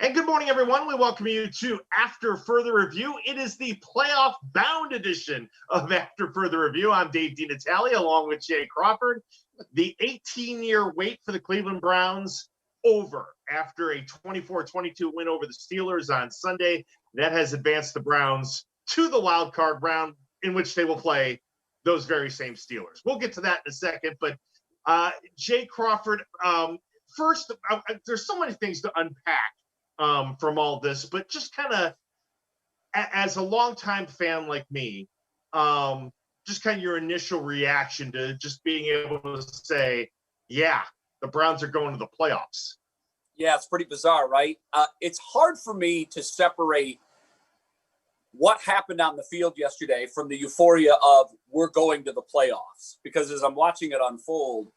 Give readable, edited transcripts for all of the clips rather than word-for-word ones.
And good morning, everyone. We welcome you to After Further Review. It is the playoff-bound edition of After Further Review. I'm Dave DeNatale, along with Jay Crawford. The 18-year wait for the Cleveland Browns over after a 24-22 win over the Steelers on Sunday. That has advanced the Browns to the wild card round, in which they will play those very same Steelers. We'll get to that in a second, but Jay Crawford, first, there's so many things to unpack from all this, but just kind of as a longtime fan like me, just kind of your initial reaction to just being able to say, yeah, the Browns are going to the playoffs. Yeah, it's pretty bizarre, right? It's hard for me to separate what happened on the field yesterday from the euphoria of we're going to the playoffs, because as I'm watching it unfold,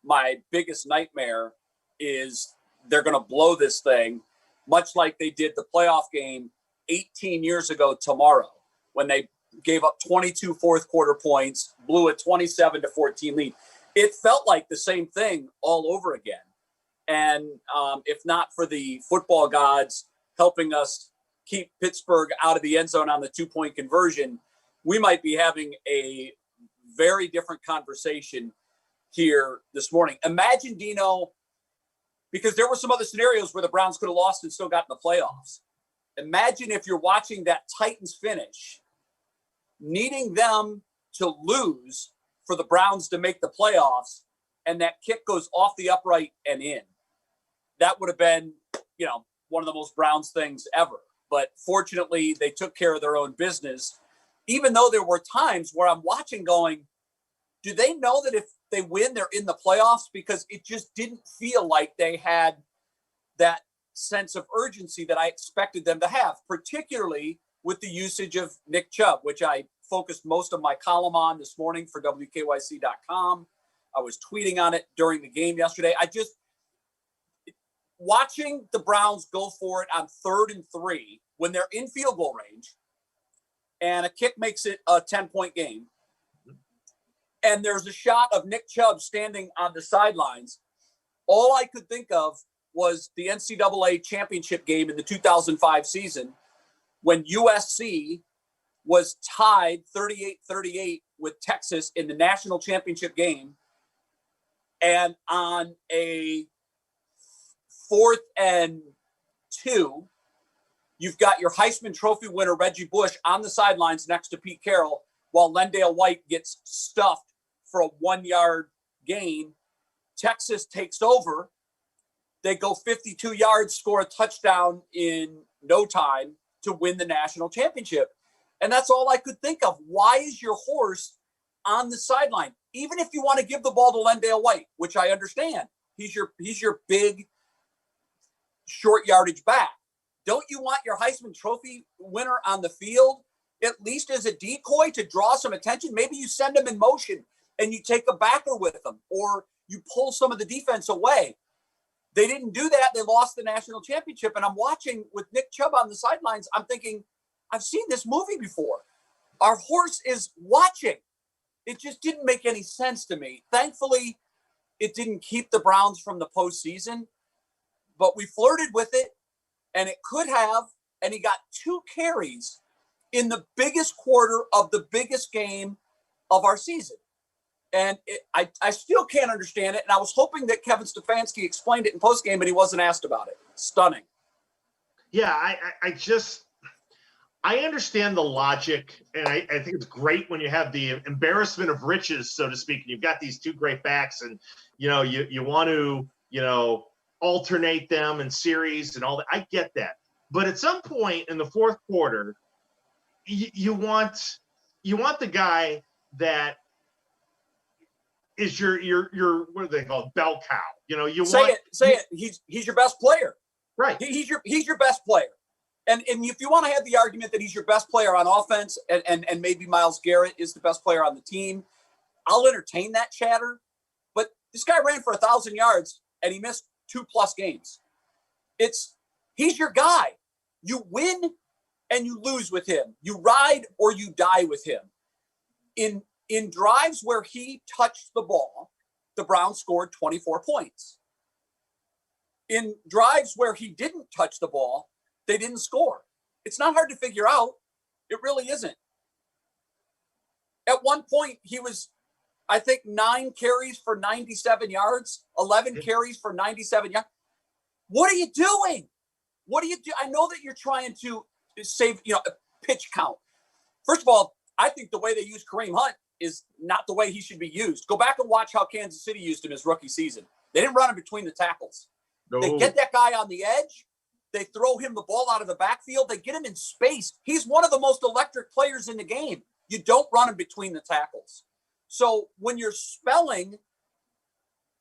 my biggest nightmare is they're going to blow this thing, much like they did the playoff game 18 years ago tomorrow, when they gave up 22 fourth quarter points, blew a 27-14 lead. It felt like the same thing all over again. And if not for the football gods helping us keep Pittsburgh out of the end zone on the 2-point conversion, we might be having a very different conversation here this morning. Imagine, Dino, because there were some other scenarios where the Browns could have lost and still got in the playoffs. Imagine if you're watching that Titans finish, needing them to lose for the Browns to make the playoffs, and that kick goes off the upright and in. That would have been, one of the most Browns things ever. But fortunately, they took care of their own business, even though there were times where I'm watching going, do they know that if they win, they're in the playoffs? Because it just didn't feel like they had that sense of urgency that I expected them to have, particularly with the usage of Nick Chubb, which I focused most of my column on this morning for WKYC.com. I was tweeting on it during the game yesterday. Watching the Browns go for it on 3rd and 3 when they're in field goal range and a kick makes it a 10-point game, and there's a shot of Nick Chubb standing on the sidelines, all I could think of was the NCAA championship game in the 2005 season when USC was tied 38-38 with Texas in the national championship game. And on a 4th and 2, you've got your Heisman Trophy winner, Reggie Bush, on the sidelines next to Pete Carroll, while Lendale White gets stuffed for a 1-yard gain. Texas takes over. They go 52 yards, score a touchdown in no time to win the national championship. And that's all I could think of. Why is your horse on the sideline? Even if you want to give the ball to Lendale White, which I understand, he's your big short yardage back. Don't you want your Heisman Trophy winner on the field, at least as a decoy to draw some attention? Maybe you send him in motion and you take a backer with them, or you pull some of the defense away. They didn't do that. They lost the national championship. And I'm watching with Nick Chubb on the sidelines. I'm thinking, I've seen this movie before. Our horse is watching. It just didn't make any sense to me. Thankfully, it didn't keep the Browns from the postseason, but we flirted with it, and it could have. And he got 2 carries in the biggest quarter of the biggest game of our season. And I still can't understand it. And I was hoping that Kevin Stefanski explained it in postgame, but he wasn't asked about it. Stunning. Yeah, I understand the logic, and I think it's great when you have the embarrassment of riches, so to speak, and you've got these 2 great backs, and you want to alternate them in series and all that. I get that, but at some point in the 4th quarter, you want the guy that is your what do they call it? Bell cow. Say it. He's your best player. Right. He's your best player. And if you want to have the argument that he's your best player on offense and maybe Myles Garrett is the best player on the team, I'll entertain that chatter. But this guy ran for 1,000 yards and he missed 2+ games. He's your guy. You win and you lose with him. You ride or you die with him. In drives where he touched the ball, the Browns scored 24 points. In drives where he didn't touch the ball, they didn't score. It's not hard to figure out. It really isn't. At one point, he was, I think, 9 carries for 97 yards, 11 carries for 97 yards. What are you doing? What do you do? I know that you're trying to save, a pitch count. First of all, I think the way they use Kareem Hunt is not the way he should be used. Go back and watch how Kansas City used him his rookie season. They didn't run him between the tackles. No. They get that guy on the edge. They throw him the ball out of the backfield. They get him in space. He's one of the most electric players in the game. You don't run him between the tackles. So when you're spelling,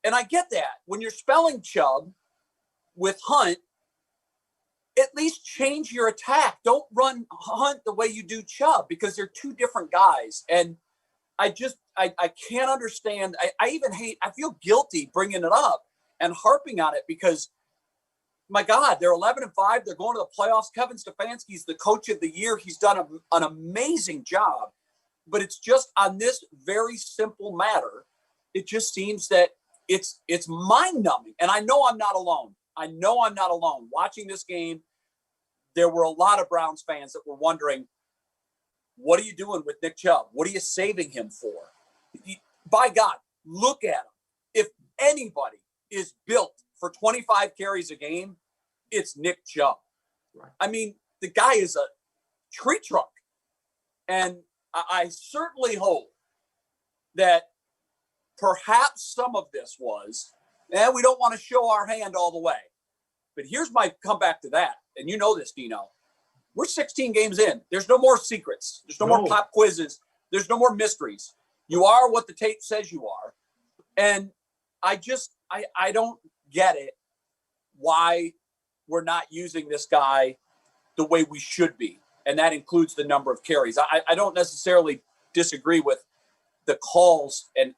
and I get that, when you're spelling Chubb with Hunt, at least change your attack. Don't run Hunt the way you do Chubb, because they're two different guys. And I can't understand. I feel guilty bringing it up and harping on it, because my God, they're 11-5. They're going to the playoffs. Kevin Stefanski's the coach of the year. He's done an amazing job, but it's just on this very simple matter. It just seems that it's mind numbing. And I know I'm not alone. Watching this game, there were a lot of Browns fans that were wondering, what are you doing with Nick Chubb? What are you saving him for? By God, look at him. If anybody is built for 25 carries a game, it's Nick Chubb. Right. I mean, the guy is a tree trunk. And I certainly hope that perhaps some of this was, we don't want to show our hand all the way. But here's my comeback to that. And you know this, Dino. We're 16 games in. There's no more secrets. There's no more pop quizzes. There's no more mysteries. You are what the tape says you are. And I don't get it, why we're not using this guy the way we should be. And that includes the number of carries. I don't necessarily disagree with the calls and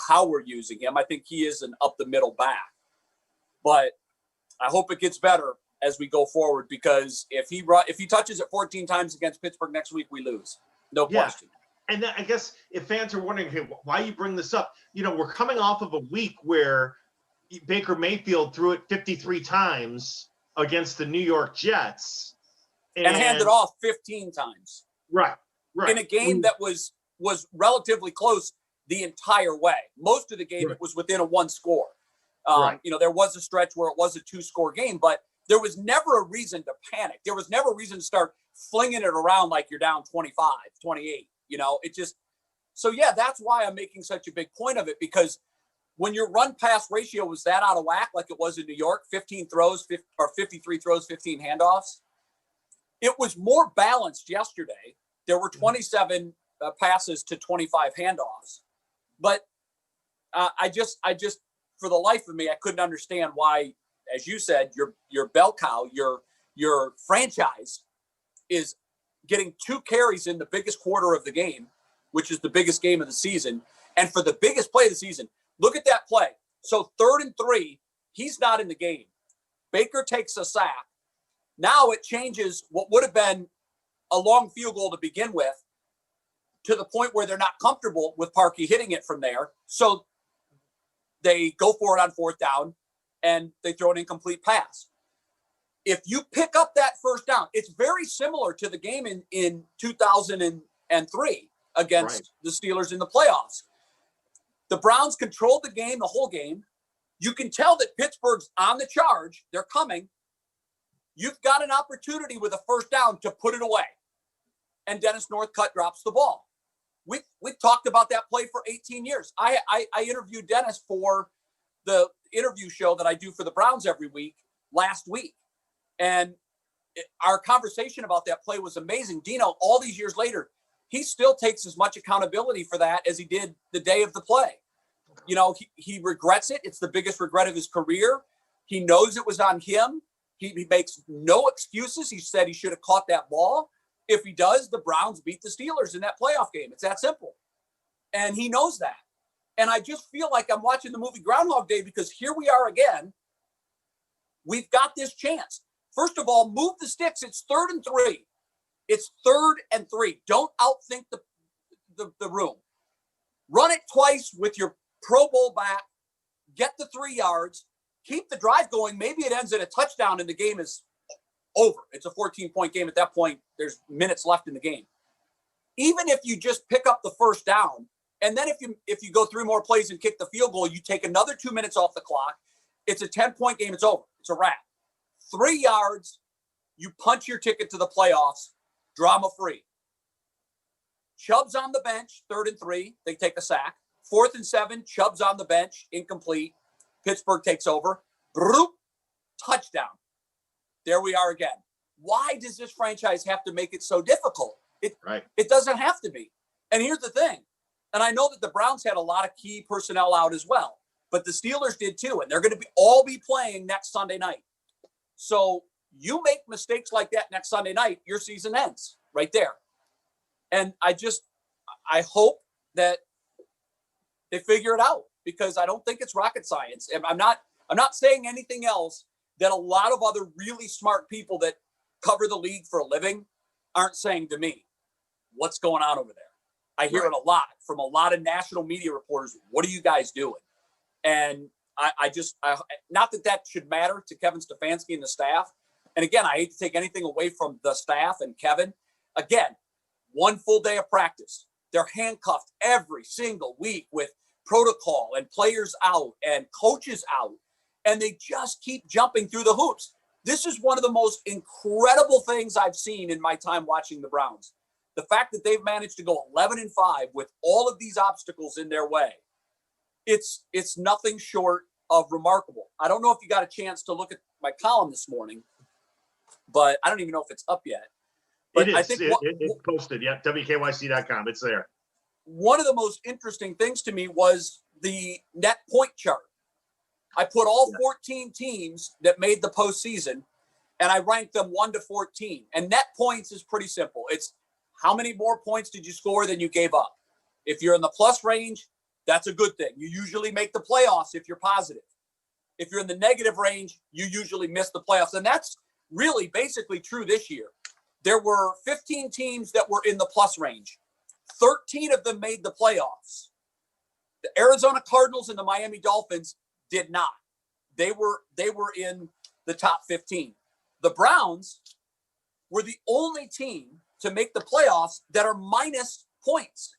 how we're using him. I think he is an up the middle back. But I hope it gets better as we go forward, because if he touches it 14 times against Pittsburgh next week, we lose. No question. And then I guess if fans are wondering, hey, why you bring this up, we're coming off of a week where Baker Mayfield threw it 53 times against the New York Jets. And handed off 15 times. Right. In a game that was relatively close the entire way. Most of the game, It was within a one score. There was a stretch where it was a 2-score game, but there was never a reason to panic. There was never a reason to start flinging it around like you're down 25, 28. That's why I'm making such a big point of it, because when your run-pass ratio was that out of whack, like it was in New York, 15 throws, 53 throws, 15 handoffs, it was more balanced yesterday. There were 27 passes to 25 handoffs. But I just, for the life of me, I couldn't understand why, as you said, your bell cow, your franchise is getting 2 carries in the biggest quarter of the game, which is the biggest game of the season. And for the biggest play of the season, look at that play. So 3rd and 3, he's not in the game. Baker takes a sack. Now it changes what would have been a long field goal to begin with to the point where they're not comfortable with Parkey hitting it from there. So they go for it on 4th down and they throw an incomplete pass. If you pick up that first down, it's very similar to the game in 2003 against the Steelers in the playoffs. The Browns controlled the game, the whole game. You can tell that Pittsburgh's on the charge. They're coming. You've got an opportunity with a first down to put it away. And Dennis Northcutt drops the ball. We've talked about that play for 18 years. I interviewed Dennis for the interview show that I do for the Browns every week last week. And our conversation about that play was amazing. Dino, all these years later, he still takes as much accountability for that as he did the day of the play. He regrets it. It's the biggest regret of his career. He knows it was on him. He makes no excuses. He said he should have caught that ball. If he does, the Browns beat the Steelers in that playoff game. It's that simple. And he knows that. And I just feel like I'm watching the movie Groundhog Day, because here we are again. We've got this chance. First of all, move the sticks. It's 3rd and 3. It's 3rd and 3. Don't outthink the room. Run it twice with your Pro Bowl back. Get the 3 yards. keep the drive going. Maybe it ends in a touchdown and the game is over. It's a 14-point game at that point. There's minutes left in the game. Even if you just pick up the first down, and then if you go 3 more plays and kick the field goal, you take another 2 minutes off the clock. It's a 10-point game. It's over. It's a wrap. 3 yards, you punch your ticket to the playoffs, drama-free. Chubb's on the bench, 3rd and 3. They take a sack. 4th and 7, Chubb's on the bench, incomplete. Pittsburgh takes over. Broop, touchdown. There we are again. Why does this franchise have to make it so difficult? It doesn't have to be. And here's the thing. And I know that the Browns had a lot of key personnel out as well, but the Steelers did too. And they're going to all be playing next Sunday night. So you make mistakes like that next Sunday night, your season ends right there. And I hope that they figure it out, because I don't think it's rocket science. And I'm not saying anything else that a lot of other really smart people that cover the league for a living aren't saying to me. What's going on over there? I hear it a lot from a lot of national media reporters. What are you guys doing? And I not that should matter to Kevin Stefanski and the staff. And again, I hate to take anything away from the staff and Kevin. Again, 1 full day of practice. They're handcuffed every single week with protocol and players out and coaches out. And they just keep jumping through the hoops. This is one of the most incredible things I've seen in my time watching the Browns. The fact that they've managed to go 11-5 with all of these obstacles in their way, it's nothing short of remarkable. I don't know if you got a chance to look at my column this morning, but I don't even know if it's up yet. But it is. I think it's posted. Yeah, WKYC.com. It's there. One of the most interesting things to me was the net point chart. I put all 14 teams that made the postseason, and I ranked them 1 to 14. And net points is pretty simple. It's how many more points did you score than you gave up? If you're in the plus range, that's a good thing. You usually make the playoffs if you're positive. If you're in the negative range, you usually miss the playoffs. And that's really basically true this year. There were 15 teams that were in the plus range. 13 of them made the playoffs. The Arizona Cardinals and the Miami Dolphins did not. They were in the top 15. The Browns were the only team to make the playoffs that are minus points.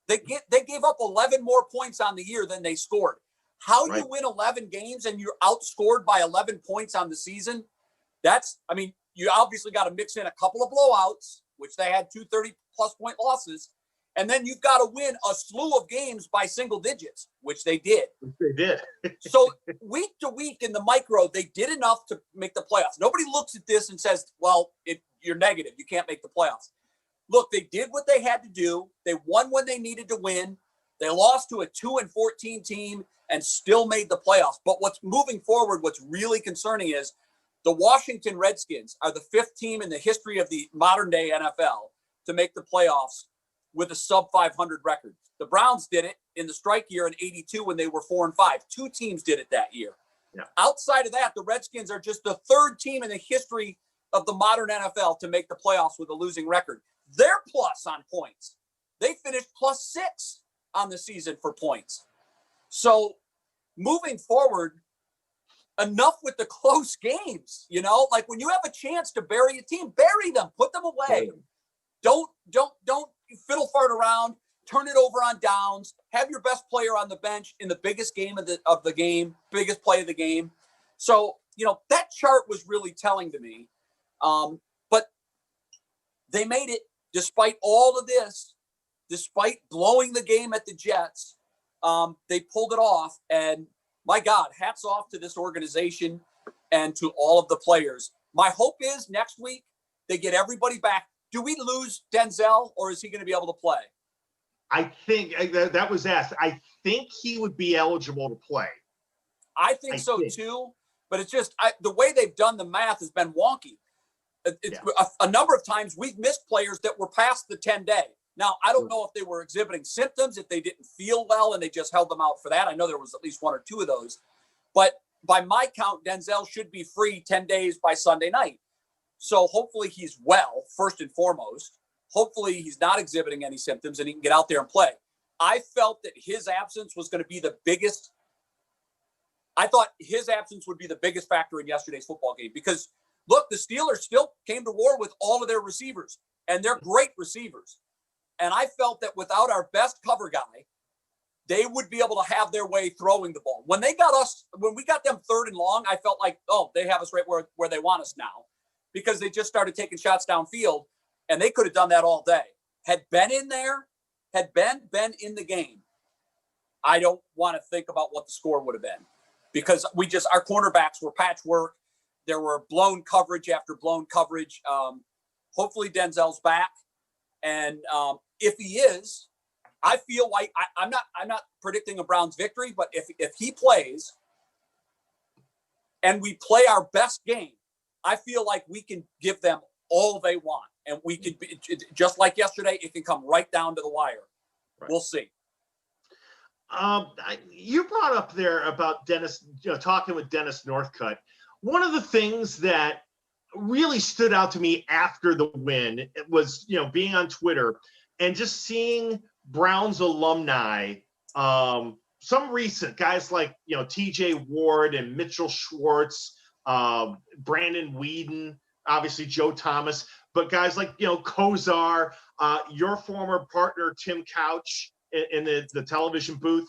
They gave up 11 more points on the year than they scored. How you win 11 games and you're outscored by 11 points on the season? You obviously got to mix in a couple of blowouts, which they had 2 30-plus point losses. And then you've got to win a slew of games by single digits, which they did. So week to week in the micro, they did enough to make the playoffs. Nobody looks at this and says, well, you're negative. You can't make the playoffs. Look, they did what they had to do. They won when they needed to win. They lost to a 2-14 team and still made the playoffs. But what's moving forward, what's really concerning is the Washington Redskins are the 5th team in the history of the modern day NFL to make the playoffs with a sub 500 record. The Browns did it in the strike year in 82 when they were 4-5. 2 teams did it that year. Yeah. Outside of that, the Redskins are just the 3rd team in the history of the modern NFL to make the playoffs with a losing record. They're plus on points. They finished +6 on the season for points. So moving forward, enough with the close games, like when you have a chance to bury a team, bury them, put them away. Don't fiddle fart around, turn it over on downs, have your best player on the bench in the biggest game of the game, biggest play of the game. So, that chart was really telling to me. But they made it despite all of this, despite blowing the game at the Jets. They pulled it off, and my God, hats off to this organization and to all of the players. My hope is next week they get everybody back. Do we lose Denzel, or is he going to be able to play? I think that was asked. I think he would be eligible to play. I think so too, but it's just the way they've done the math has been wonky. A number of times we've missed players that were past the 10-day. Now, I don't know if they were exhibiting symptoms, if they didn't feel well and they just held them out for that. I know there was at least 1 or 2 of those. But by my count, Denzel should be free 10 days by Sunday night. So hopefully he's well, first and foremost. Hopefully he's not exhibiting any symptoms and he can get out there and play. I felt that his absence was going to be the biggest I thought his absence would be the biggest factor in yesterday's football game because, look, the Steelers still came to war with all of their receivers, and they're great receivers. And I felt that without our best cover guy, they would be able to have their way throwing the ball. When we got them 3rd and long, I felt like, oh, they have us right where they want us now because they just started taking shots downfield, and they could have done that all day. Had Ben in there, had Ben been in the game, I don't want to think about what the score would have been because our cornerbacks were patchwork. There were blown coverage after blown coverage. Hopefully Denzel's back. And if he is, I feel like I'm not predicting a Browns victory, but if he plays and we play our best game, I feel like we can give them all they want. And we could be just like yesterday, it can come right down to the wire. Right. We'll see. You brought up there about Dennis, talking with Dennis Northcutt. One of the things that really stood out to me after the win, it was, being on Twitter and just seeing Browns alumni, some recent guys like, TJ Ward and Mitchell Schwartz, Brandon Whedon, obviously Joe Thomas, but guys like, Kozar, your former partner, Tim Couch in the television booth,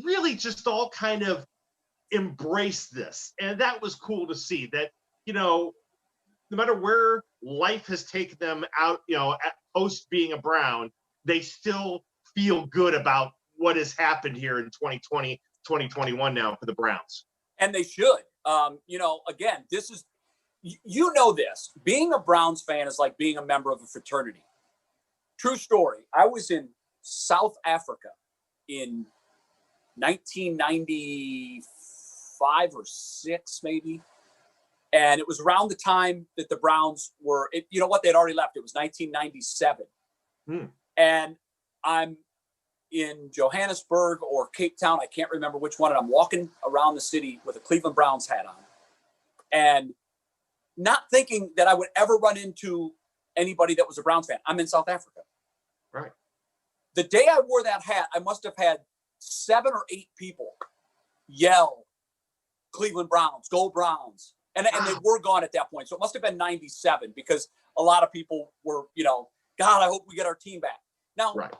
really just all kind of embrace this. And that was cool to see that, no matter where life has taken them out, at post being a Brown, they still feel good about what has happened here in 2020, 2021 now for the Browns. And they should. Again, this is, this. Being a Browns fan is like being a member of a fraternity. True story. I was in South Africa in 1995 or 6, maybe. And it was around the time that the Browns were, they'd already left. It was 1997. And I'm in Johannesburg or Cape Town. I can't remember which one. And I'm walking around the city with a Cleveland Browns hat on and not thinking that I would ever run into anybody that was a Browns fan. I'm in South Africa. Right. The day I wore that hat, I must have had 7 or 8 people yell, Cleveland Browns, go Browns. And they were gone at that point. So it must have been 97 because a lot of people were, God, I hope we get our team back. Now, right.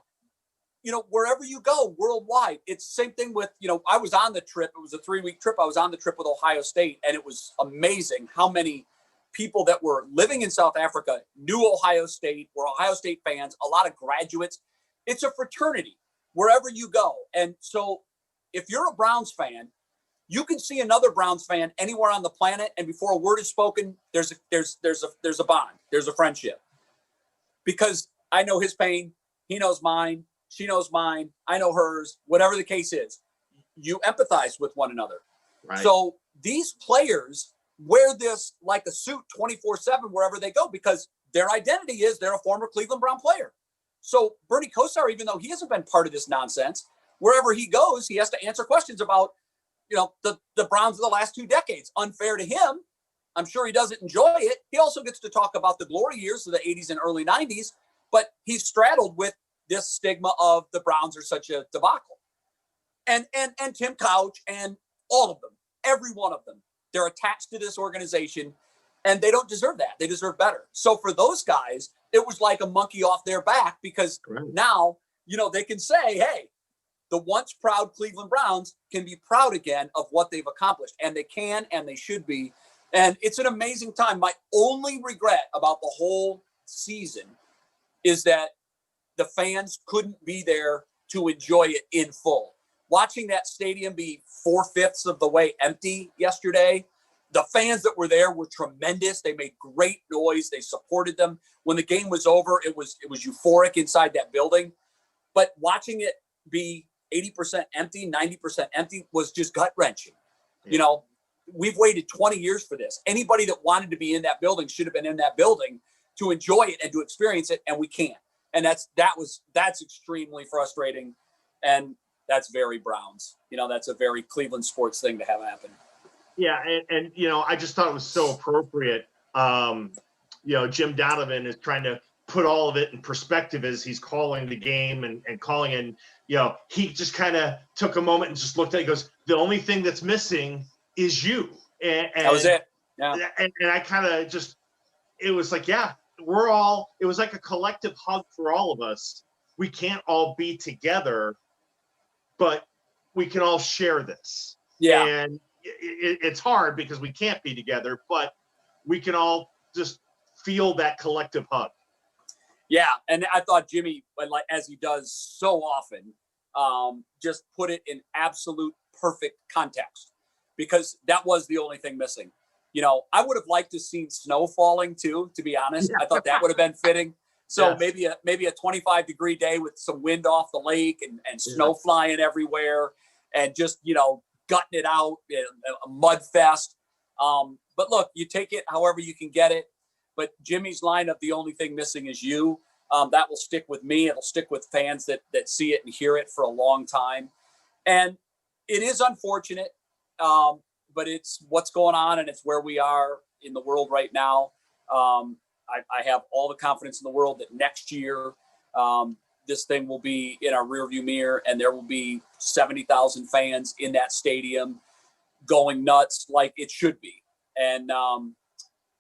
Wherever you go worldwide, it's the same thing with, I was on the trip. It was a 3-week trip. I was on the trip with Ohio State, and it was amazing how many people that were living in South Africa knew Ohio State, were Ohio State fans, a lot of graduates. It's a fraternity wherever you go. And so if you're a Browns fan, you can see another Browns fan anywhere on the planet, and before a word is spoken, there's a bond, there's a friendship. Because I know his pain, he knows mine, she knows mine, I know hers, whatever the case is. You empathize with one another. Right. So these players wear this like a suit 24/7 wherever they go because their identity is they're a former Cleveland Brown player. So Bernie Kosar, even though he hasn't been part of this nonsense, wherever he goes, he has to answer questions about the Browns of the last 2 decades. Unfair to him. I'm sure he doesn't enjoy it. He also gets to talk about the glory years of the 80s and early 90s, but he's straddled with this stigma of the Browns are such a debacle. And Tim Couch and all of them, every one of them, they're attached to this organization and they don't deserve that. They deserve better. So for those guys, it was like a monkey off their back because now, they can say, hey, the once proud Cleveland Browns can be proud again of what they've accomplished. And they can, and they should be. And it's an amazing time. My only regret about the whole season is that the fans couldn't be there to enjoy it in full. Watching that stadium be 4/5 of the way empty yesterday, the fans that were there were tremendous. They made great noise. They supported them. When the game was over, it was euphoric inside that building. But watching it be 80% empty, 90% empty was just gut-wrenching. Yeah. We've waited 20 years for this. Anybody that wanted to be in that building should have been in that building to enjoy it and to experience it, and we can't. And that's extremely frustrating, and that's very Browns. That's a very Cleveland sports thing to have happen. Yeah, and I just thought it was so appropriate. Jim Donovan is trying to put all of it in perspective as he's calling the game and calling in he just kind of took a moment and just looked at it. He goes, the only thing that's missing is you. And that was it. Yeah. And I kind of just, it was like, yeah, it was like a collective hug for all of us. We can't all be together, but we can all share this. Yeah. And it's hard because we can't be together, but we can all just feel that collective hug. Yeah, and I thought Jimmy, like as he does so often, just put it in absolute perfect context, because that was the only thing missing. I would have liked to seen snow falling too, to be honest. I thought that would have been fitting. So yes. maybe a 25-degre day with some wind off the lake and snow flying everywhere, and just gutting it out, a mud fest. But look, you take it however you can get it. But Jimmy's line of the only thing missing is you. That will stick with me. It'll stick with fans that see it and hear it for a long time. And it is unfortunate, but it's what's going on, and it's where we are in the world right now. I have all the confidence in the world that next year this thing will be in our rearview mirror, and there will be 70,000 fans in that stadium going nuts like it should be. And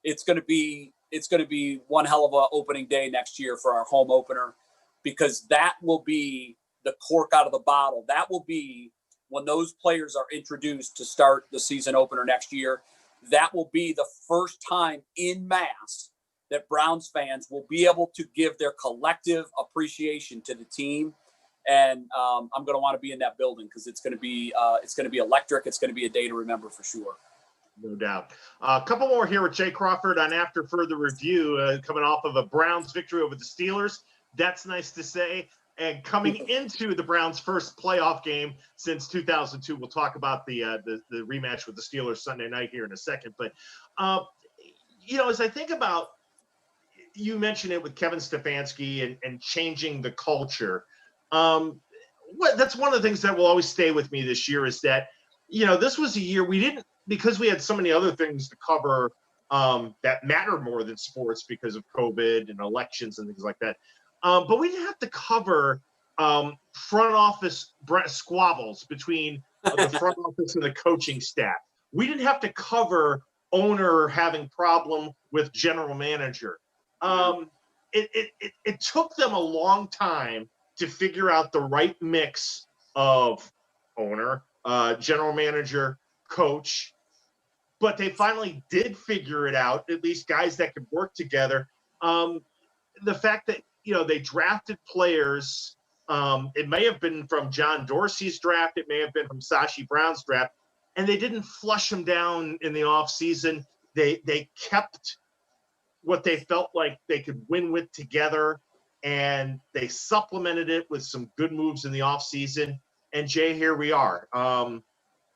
it's going to be one hell of a opening day next year for our home opener, because that will be the cork out of the bottle. That will be when those players are introduced to start the season opener next year. That will be the first time in mass that Browns fans will be able to give their collective appreciation to the team. And I'm going to want to be in that building, because it's going to be electric. It's going to be a day to remember for sure. No doubt. A couple more here with Jay Crawford on After Further Review, coming off of a Browns victory over the Steelers. That's nice to say. And coming into the Browns' first playoff game since 2002. We'll talk about the rematch with the Steelers Sunday night here in a second. But, as I think about, you mentioned it with Kevin Stefanski and changing the culture. That's one of the things that will always stay with me this year, is that, this was a year we didn't, because we had so many other things to cover that matter more than sports because of COVID and elections and things like that. But we didn't have to cover front office squabbles between the front office and the coaching staff. We didn't have to cover owner having problem with general manager. It took them a long time to figure out the right mix of owner, general manager, coach. But they finally did figure it out, at least guys that could work together. The fact that, they drafted players, it may have been from John Dorsey's draft, it may have been from Sashi Brown's draft, and they didn't flush them down in the offseason. They kept what they felt like they could win with together, and they supplemented it with some good moves in the offseason. And Jay, here we are.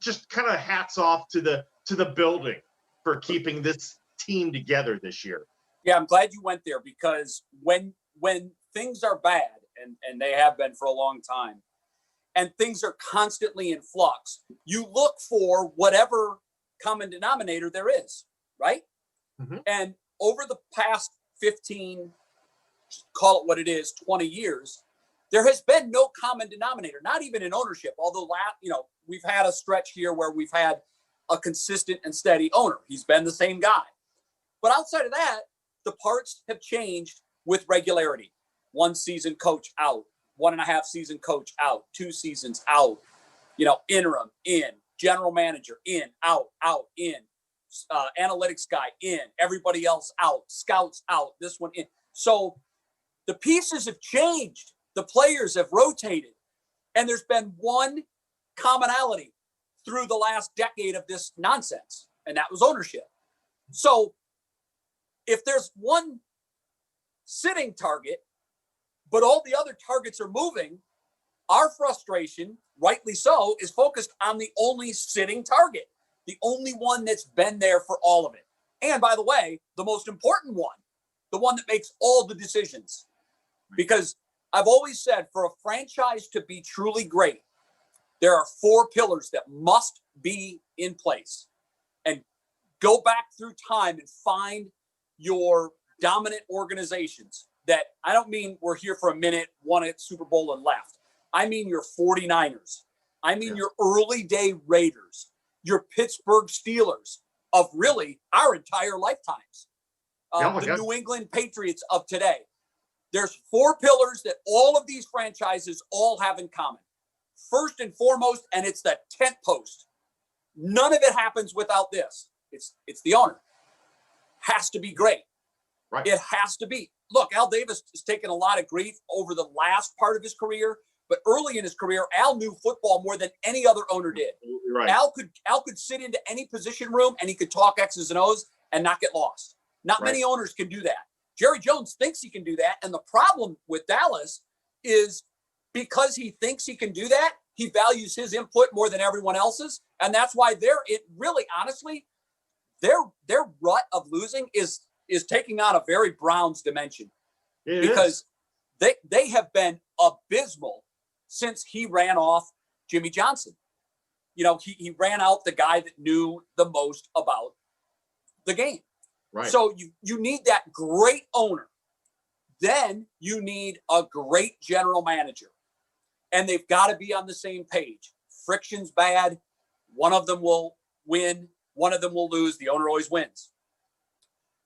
Just kind of hats off to the building for keeping this team together this year. Yeah, I'm glad you went there, because when things are bad, and they have been for a long time, and things are constantly in flux, you look for whatever common denominator there is, right? Mm-hmm. And over the past 15, call it what it is, 20 years, there has been no common denominator, not even in ownership. Although, we've had a stretch here where we've had a consistent and steady owner. He's been the same guy. But outside of that, the parts have changed with regularity. 1 season coach out, 1.5 season coach out, 2 seasons out, interim in, general manager in, out, in, analytics guy in, everybody else out, scouts out, this one in. So the pieces have changed. The players have rotated. And there's been one commonality through the last decade of this nonsense, and that was ownership. So if there's one sitting target, but all the other targets are moving, our frustration, rightly so, is focused on the only sitting target, the only one that's been there for all of it. And by the way, the most important one, the one that makes all the decisions. Because I've always said, for a franchise to be truly great, there are 4 pillars that must be in place. And go back through time and find your dominant organizations that, I don't mean we're here for a minute, won a Super Bowl and left. I mean your 49ers. I mean your early day Raiders, your Pittsburgh Steelers of really our entire lifetimes, the New England Patriots of today. There's 4 pillars that all of these franchises all have in common. First and foremost, and it's the tent post. None of it happens without this. It's the owner. Has to be great. Right. It has to be. Look, Al Davis has taken a lot of grief over the last part of his career, but early in his career, Al knew football more than any other owner did. Right. Al could sit into any position room and he could talk X's and O's and not get lost. Not many owners can do that. Jerry Jones thinks he can do that. And the problem with Dallas is because he thinks he can do that, he values his input more than everyone else's. And that's why honestly, their rut of losing is taking on a very Browns dimension. Because they have been abysmal since he ran off Jimmy Johnson. You know, he ran out the guy that knew the most about the game. Right. So you need that great owner. Then you need a great general manager. And they've got to be on the same page. Friction's bad. One of them will win. One of them will lose. The owner always wins.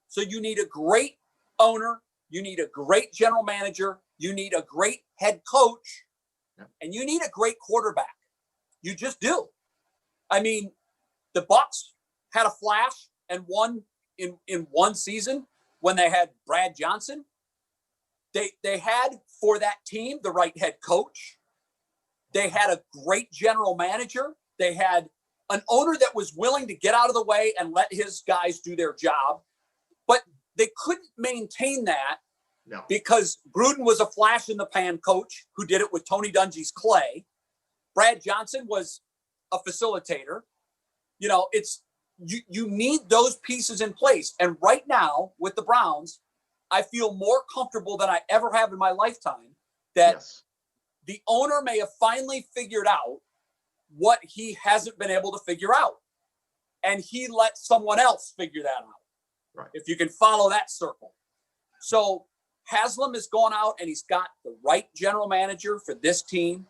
So you need a great owner. You need a great general manager. You need a great head coach. And you need a great quarterback. You just do. I mean, the Bucs had a flash and won in one season when they had Brad Johnson. They had for that team the right head coach. They had a great general manager. They had an owner that was willing to get out of the way and let his guys do their job. But they couldn't maintain that because Gruden was a flash in the pan coach who did it with Tony Dungy's clay. Brad Johnson was a facilitator. You know, you need those pieces in place. And right now with the Browns, I feel more comfortable than I ever have in my lifetime that the owner may have finally figured out what he hasn't been able to figure out. And he let someone else figure that out. Right. If you can follow that circle. So Haslam has gone out and he's got the right general manager for this team.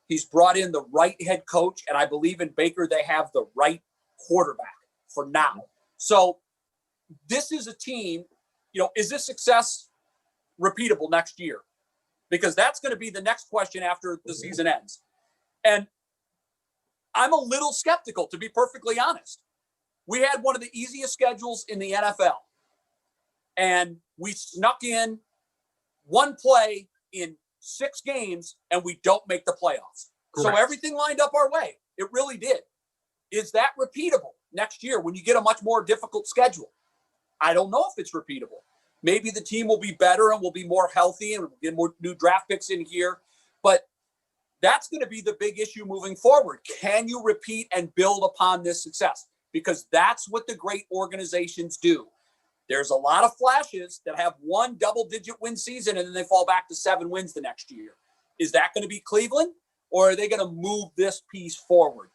He's brought in the right head coach. And I believe in Baker, they have the right quarterback for now. So this is a team, you know, is this success repeatable next year? Because that's going to be the next question after the season ends. And I'm a little skeptical, to be perfectly honest. We had one of the easiest schedules in the NFL. And we snuck in one play in 6 games and we don't make the playoffs. Correct. So everything lined up our way. It really did. Is that repeatable next year when you get a much more difficult schedule? I don't know if it's repeatable. Maybe the team will be better and will be more healthy and we'll get more new draft picks in here. But that's going to be the big issue moving forward. Can you repeat and build upon this success? Because that's what the great organizations do. There's a lot of flashes that have one double-digit win season and then they fall back to 7 wins the next year. Is that going to be Cleveland, or are they going to move this piece forward?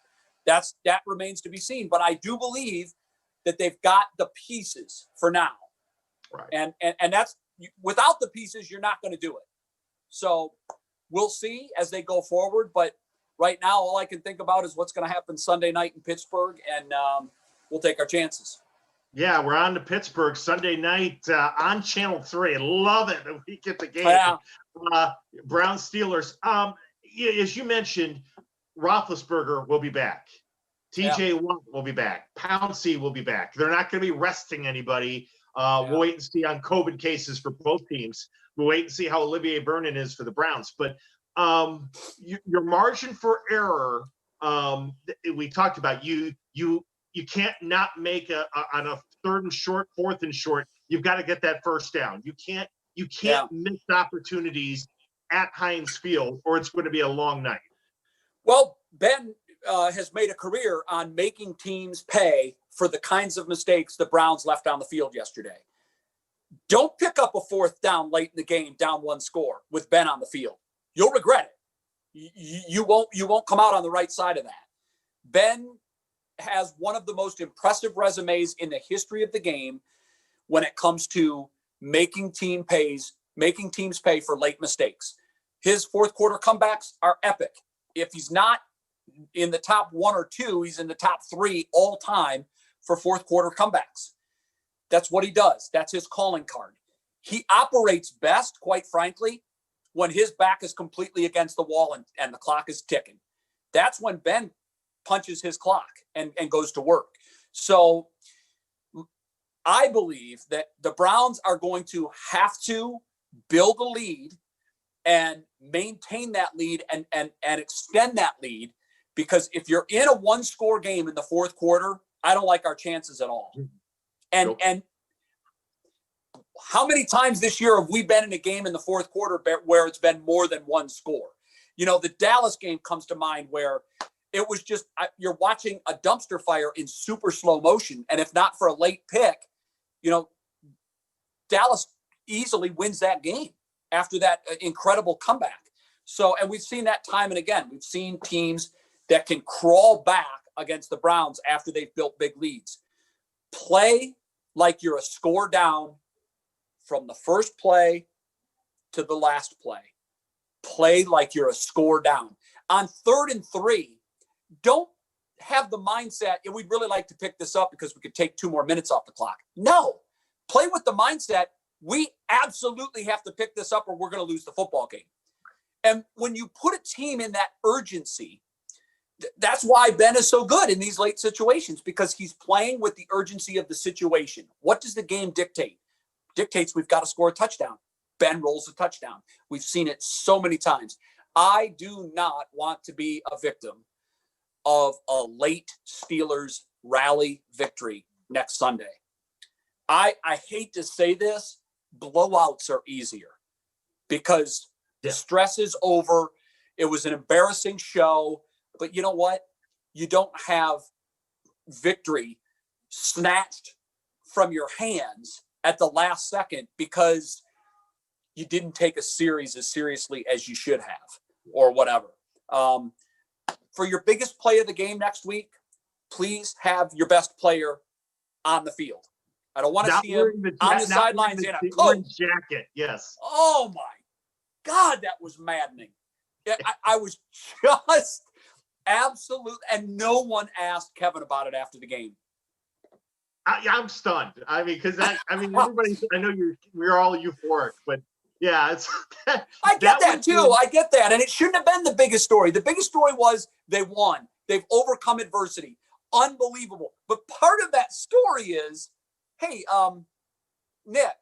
That remains to be seen. But I do believe that they've got the pieces for now. Right. And that's, without the pieces, you're not going to do it. So we'll see as they go forward. But right now, all I can think about is what's going to happen Sunday night in Pittsburgh, and we'll take our chances. Yeah, we're on to Pittsburgh Sunday night on Channel 3. Love it that we get the game. Yeah. Browns Steelers. As you mentioned, Roethlisberger will be back. TJ Watt will be back. Pouncey will be back. They're not going to be resting anybody. We'll wait and see on COVID cases for both teams. We'll wait and see how Olivier Vernon is for the Browns. But your margin for error, we talked about, you can't not make on a 3rd and short, 4th and short. You've got to get that first down. You can't miss opportunities at Heinz Field, or it's going to be a long night. Well, Ben has made a career on making teams pay for the kinds of mistakes the Browns left on the field yesterday. Don't pick up a 4th down late in the game, down 1 score with Ben on the field. You'll regret it. You won't come out on the right side of that. Ben has one of the most impressive resumes in the history of the game when it comes to making teams pay for late mistakes. His fourth quarter comebacks are epic. If he's not in the top 1 or 2, he's in the top 3 all time for fourth quarter comebacks. That's what he does. That's his calling card. He operates best, quite frankly, when his back is completely against the wall and the clock is ticking. That's when Ben punches his clock and goes to work. So I believe that the Browns are going to have to build a lead and maintain that lead and extend that lead, because if you're in a 1-score game in the fourth quarter, I don't like our chances at all. And how many times this year have we been in a game in the fourth quarter where it's been more than 1 score? You know, the Dallas game comes to mind where it was just, you're watching a dumpster fire in super slow motion. And if not for a late pick, you know, Dallas easily wins that game after that incredible comeback. So, and we've seen that time and again. We've seen teams that can crawl back against the Browns after they've built big leads. Play like you're a score down from the first play to the last play. Play like you're a score down. On 3rd and 3, don't have the mindset, we'd really like to pick this up because we could take 2 more minutes off the clock. No. Play with the mindset, we absolutely have to pick this up or we're going to lose the football game. And when you put a team in that urgency, that's why Ben is so good in these late situations, because he's playing with the urgency of the situation. What does the game dictate? Dictates we've got to score a touchdown. Ben rolls a touchdown. We've seen it so many times. I do not want to be a victim of a late Steelers rally victory next Sunday. I hate to say this, blowouts are easier because the stress is over. It was an embarrassing show, but you know what? You don't have victory snatched from your hands at the last second because you didn't take a series as seriously as you should have or whatever. For your biggest play of the game next week, please have your best player on the field. I don't want to see him on the sidelines in a coat jacket. Yes. Oh my God, that was maddening. I was just absolute, and no one asked Kevin about it after the game. I'm stunned. I mean, because everybody. I know we're all euphoric, but yeah, it's. I get that too. I get that, and it shouldn't have been the biggest story. The biggest story was they won. They've overcome adversity. Unbelievable. But part of that story is, hey, Nick,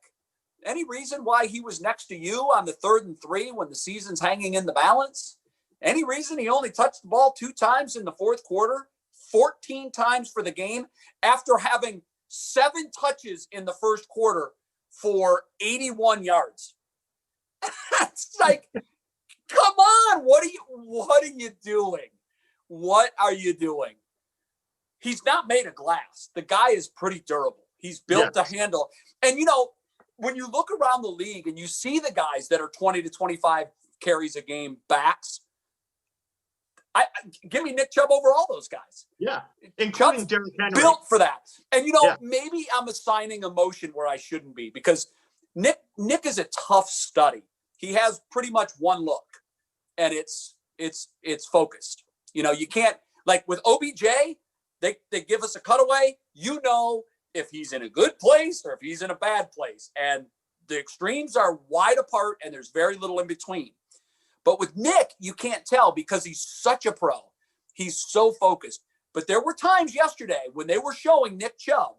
any reason why he was next to you on the 3rd and 3 when the season's hanging in the balance? Any reason he only touched the ball 2 times in the fourth quarter, 14 times for the game, after having 7 touches in the first quarter for 81 yards? It's like, come on, what are you doing? What are you doing? He's not made of glass. The guy is pretty durable. He's built to handle. And, you know, when you look around the league and you see the guys that are 20 to 25 carries a game backs, give me Nick Chubb over all those guys. Yeah, including Derrick Henry. Built for that. And, you know, maybe I'm assigning emotion where I shouldn't be, because Nick is a tough study. He has pretty much one look, and it's focused. You know, you can't, like with OBJ, they give us a cutaway. You know if he's in a good place or if he's in a bad place. And the extremes are wide apart, and there's very little in between. But with Nick, you can't tell because he's such a pro. He's so focused. But there were times yesterday when they were showing Nick Chubb,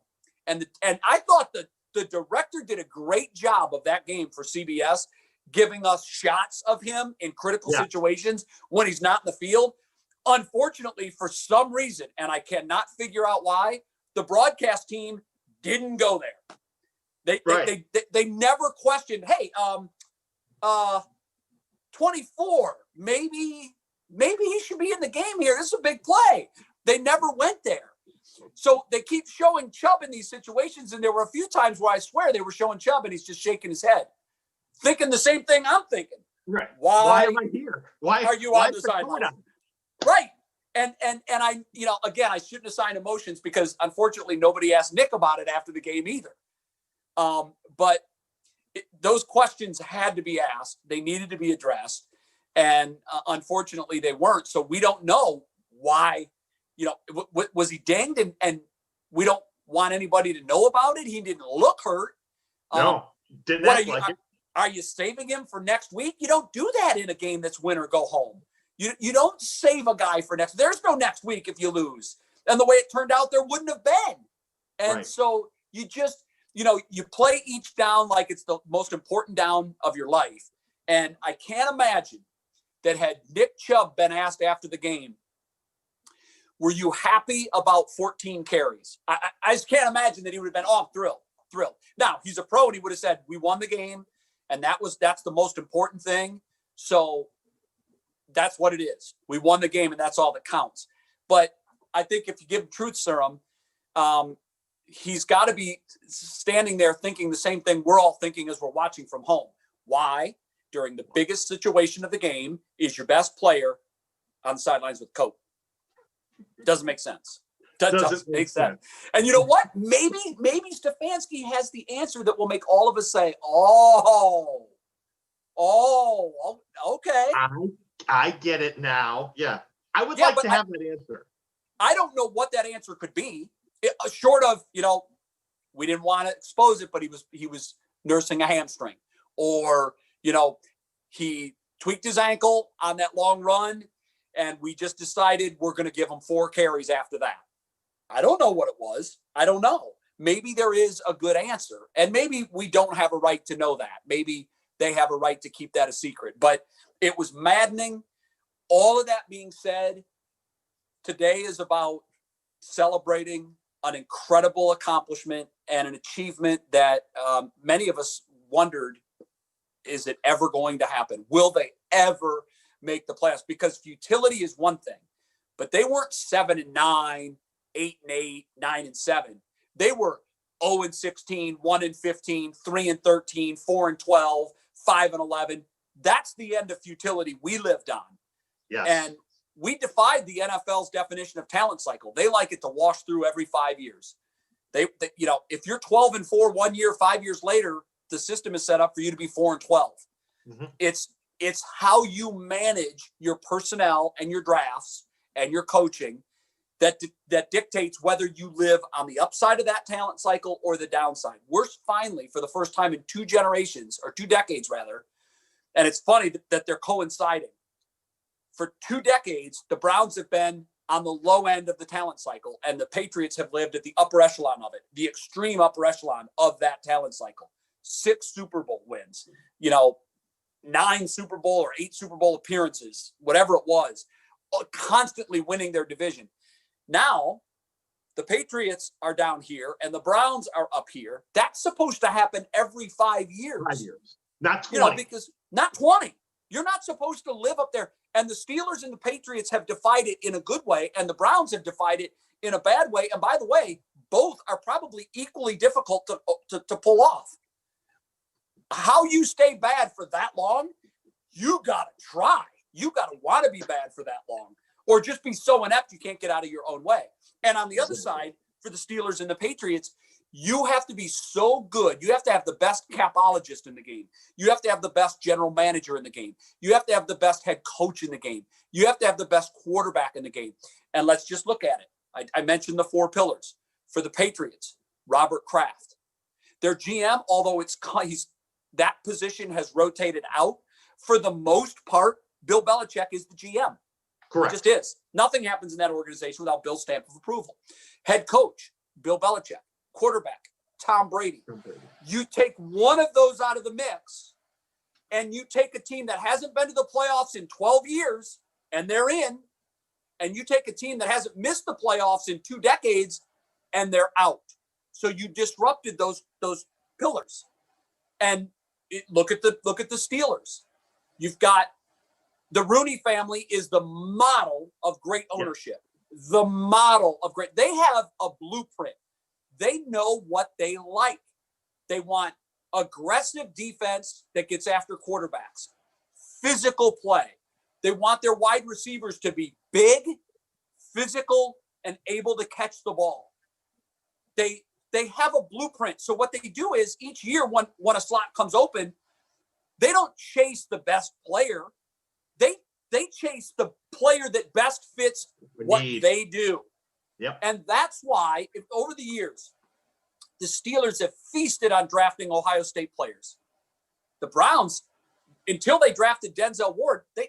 and I thought the director did a great job of that game for CBS, giving us shots of him in critical situations when he's not in the field. Unfortunately, for some reason, and I cannot figure out why, the broadcast team didn't go there. They never questioned, hey, 24, maybe he should be in the game here. This is a big play. They never went there. So they keep showing Chubb in these situations, and there were a few times where I swear they were showing Chubb and he's just shaking his head, thinking the same thing I'm thinking. Right. Why am I here? Why are you on the sideline? Right. And I, you know, again, I shouldn't assign emotions because unfortunately nobody asked Nick about it after the game either. But those questions had to be asked. They needed to be addressed. And unfortunately, they weren't. So we don't know why, was he dinged and we don't want anybody to know about it? He didn't look hurt. No, didn't what act like it. Are you saving him for next week? You don't do that in a game that's win or go home. You don't save a guy for next. There's no next week if you lose. And the way it turned out, there wouldn't have been. And so you just, you play each down like it's the most important down of your life. And I can't imagine that had Nick Chubb been asked after the game, were you happy about 14 carries? I just can't imagine that he would have been, thrilled. Now, he's a pro and he would have said, we won the game. And that's the most important thing. So that's what it is. We won the game and that's all that counts. But I think if you give him truth serum, he's got to be standing there thinking the same thing we're all thinking as we're watching from home. Why? During the biggest situation of the game is your best player on the sidelines with coat. Doesn't make sense. Doesn't make sense. And you know what? Maybe Stefanski has the answer that will make all of us say, oh, okay. I get it now. Yeah. I would like to have that answer. I don't know what that answer could be. Short of, we didn't want to expose it, but he was nursing a hamstring, or, he tweaked his ankle on that long run and we just decided we're going to give him 4 carries after that. I don't know what it was. I don't know. Maybe there is a good answer, and maybe we don't have a right to know that. Maybe they have a right to keep that a secret, but it was maddening. All of that being said, today is about celebrating an incredible accomplishment and an achievement that many of us wondered, is it ever going to happen? Will they ever make the playoffs? Because futility is one thing, but they weren't 7-9, 8-8, 9-7. They were 0-16, 1-15, 3-13, 4-12, 5-11. That's the end of futility we lived on. Yes. And we defied the NFL's definition of talent cycle. They like it to wash through every 5 years. They if you're 12-4 1 year, 5 years later, the system is set up for you to be 4-12. Mm-hmm. It's how you manage your personnel and your drafts and your coaching that dictates whether you live on the upside of that talent cycle or the downside. We're finally, for the first time in 2 generations, or 2 decades rather, and it's funny that they're coinciding. For 2 decades, the Browns have been on the low end of the talent cycle, and the Patriots have lived at the upper echelon of it, the extreme upper echelon of that talent cycle. 6 Super Bowl wins, 9 Super Bowl or 8 Super Bowl appearances, whatever it was, constantly winning their division. Now, the Patriots are down here and the Browns are up here. That's supposed to happen every 5 years. 5 years. Not 20. Because not 20. You're not supposed to live up there. And the Steelers and the Patriots have defied it in a good way, and the Browns have defied it in a bad way. And by the way, both are probably equally difficult to pull off. How you stay bad for that long, you got to try. You got to want to be bad for that long, or just be so inept you can't get out of your own way. And on the other side, for the Steelers and the Patriots, you have to be so good. You have to have the best capologist in the game. You have to have the best general manager in the game. You have to have the best head coach in the game. You have to have the best quarterback in the game. And let's just look at it. I mentioned the 4 pillars. For the Patriots, Robert Kraft. Their GM, although that position has rotated out, for the most part, Bill Belichick is the GM. Correct. It just is. Nothing happens in that organization without Bill's stamp of approval. Head coach, Bill Belichick. Quarterback, Tom Brady. You take one of those out of the mix, and you take a team that hasn't been to the playoffs in 12 years, and they're in, and you take a team that hasn't missed the playoffs in 2 decades, and they're out. So you disrupted those pillars. And look at the Steelers. You've got the Rooney family is the model of great ownership. Yeah. The model of great. They have a blueprint. They know what they like. They want aggressive defense that gets after quarterbacks, physical play. They want their wide receivers to be big, physical, and able to catch the ball. They have a blueprint. So what they do is each year when a slot comes open, they don't chase the best player. They chase the player that best fits what they do. Yep. And that's why, over the years, the Steelers have feasted on drafting Ohio State players. The Browns, until they drafted Denzel Ward, they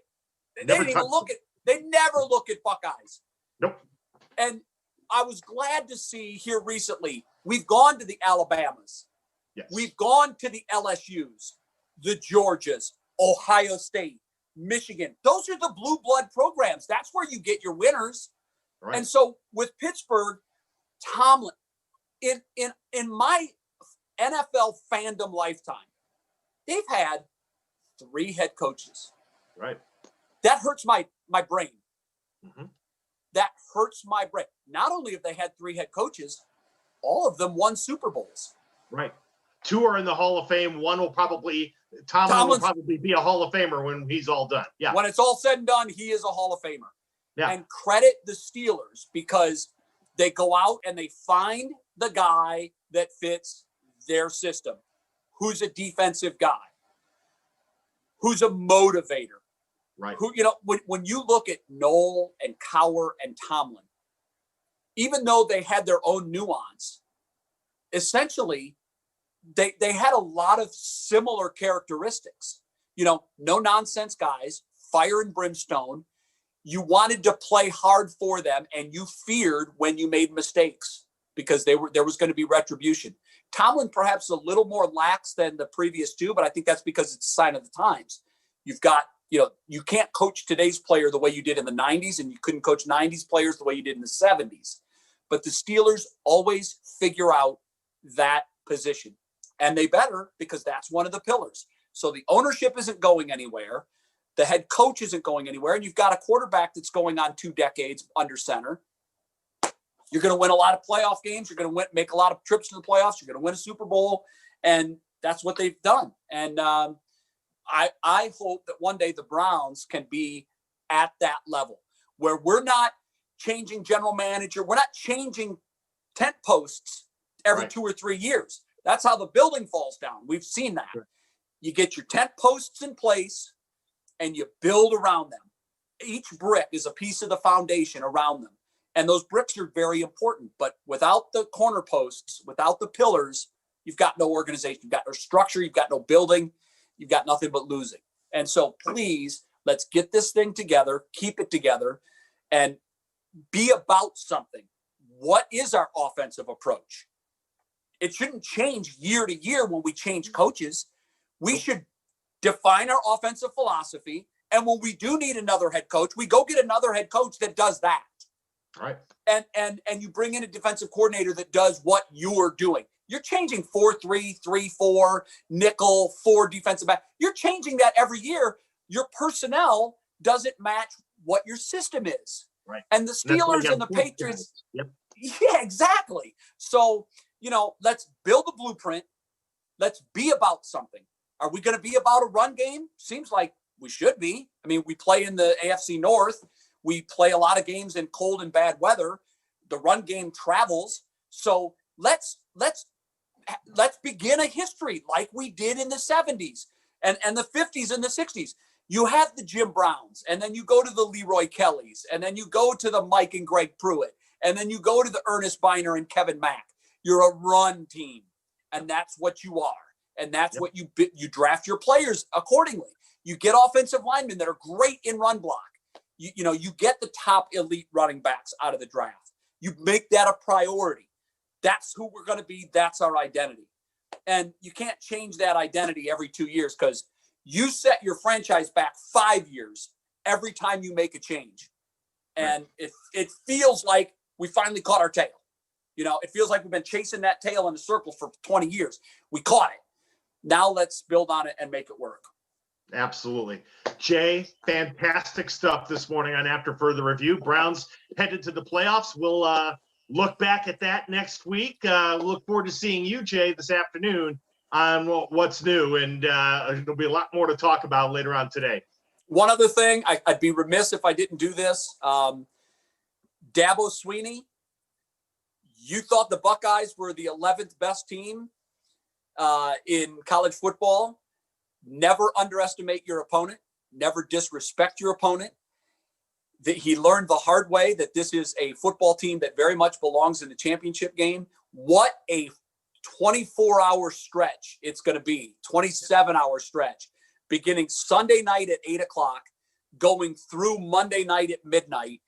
didn't even they never look at Buckeyes. Nope. And I was glad to see here recently, we've gone to the Alabamas. Yes. We've gone to the LSUs, the Georgias, Ohio State, Michigan. Those are the blue blood programs. That's where you get your winners. Right. And so with Pittsburgh, Tomlin, in my NFL fandom lifetime, they've had 3 head coaches. Right. That hurts my brain. Mm-hmm. That hurts my brain. Not only have they had 3 head coaches, all of them won Super Bowls. Right. 2 are in the Hall of Fame. One will probably, Tomlin will probably be a Hall of Famer when he's all done. Yeah. When it's all said and done, he is a Hall of Famer. Yeah. And credit the Steelers because they go out and they find the guy that fits their system, who's a defensive guy, who's a motivator. Right. Who, when you look at Noel and Cowher and Tomlin, even though they had their own nuance, essentially they had a lot of similar characteristics. No nonsense guys, fire and brimstone. You wanted to play hard for them, and you feared when you made mistakes because there was going to be retribution. Tomlin perhaps a little more lax than the previous 2, but I think that's because it's a sign of the times. You've got, you can't coach today's player the way you did in the 90s, and you couldn't coach 90s players the way you did in the 70s. But the Steelers always figure out that position, and they better, because that's one of the pillars. So the ownership isn't going anywhere. The head coach isn't going anywhere, and you've got a quarterback that's going on 2 decades under center. You're going to win a lot of playoff games. You're going to make a lot of trips to the playoffs. You're going to win a Super Bowl, and that's what they've done. And I hope that one day the Browns can be at that level where we're not changing general manager. We're not changing tent posts every 2 or 3 years. That's how the building falls down. We've seen that. Sure. You get your tent posts in place and you build around them. Each brick is a piece of the foundation around them. And those bricks are very important. But without the corner posts, without the pillars, you've got no organization. You've got no structure. You've got no building. You've got nothing but losing. And so please, let's get this thing together, keep it together, and be about something. What is our offensive approach? It shouldn't change year to year when we change coaches. We should define our offensive philosophy. And when we do need another head coach, we go get another head coach that does that. Right. And you bring in a defensive coordinator that does what you're doing. You're changing 4-3, 3-4, nickel, 4 defensive back. You're changing that every year. Your personnel doesn't match what your system is. Right. And the Steelers and the Patriots. Yep. Yeah, exactly. So, let's build a blueprint. Let's be about something. Are we going to be about a run game? Seems like we should be. I mean, we play in the AFC North. We play a lot of games in cold and bad weather. The run game travels. So let's begin a history like we did in the 70s and the 50s and the 60s. You have the Jim Browns, and then you go to the Leroy Kellys, and then you go to the Mike and Greg Pruitt, and then you go to the Ernest Biner and Kevin Mack. You're a run team, and that's what you are. And that's what you draft your players accordingly. You get offensive linemen that are great in run block. You get the top elite running backs out of the draft. You make that a priority. That's who we're going to be. That's our identity. And you can't change that identity every 2 years because you set your franchise back 5 years every time you make a change. And it feels like we finally caught our tail. It feels like we've been chasing that tail in a circle for 20 years. We caught it. Now let's build on it and make it work. Absolutely. Jay, fantastic stuff this morning on After Further Review. Browns headed to the playoffs. We'll look back at that next week. Look forward to seeing you, Jay, this afternoon on what's new. And there'll be a lot more to talk about later on today. One other thing, I'd be remiss if I didn't do this. Dabo Swinney, you thought the Buckeyes were the 11th best team in college football. Never underestimate your opponent. never disrespect your opponent. That he learned the hard way that this is a football team that very much belongs in the championship game. What a 24-hour stretch it's going to be, 27-hour stretch, beginning Sunday night at 8 o'clock, going through Monday night at midnight.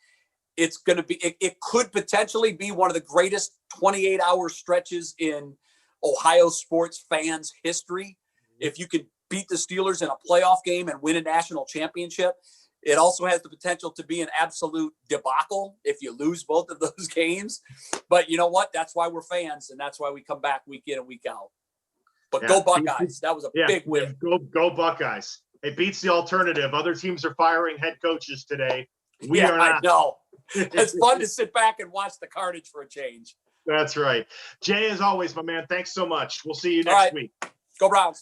It's going to be, it could potentially be one of the greatest 28-hour stretches in Ohio sports fans' history. If you could beat the Steelers in a playoff game and win a national championship. It also has the potential to be an absolute debacle if you lose both of those games. But you know what? That's why we're fans, and that's why we come back week in and week out. But go Buckeyes. That was a big win. Go Buckeyes. It beats the alternative. Other teams are firing head coaches today. We are I not. know. It's fun to sit back and watch the carnage for a change. That's right. Jay, as always, my man, thanks so much. We'll see you next week. Go Browns.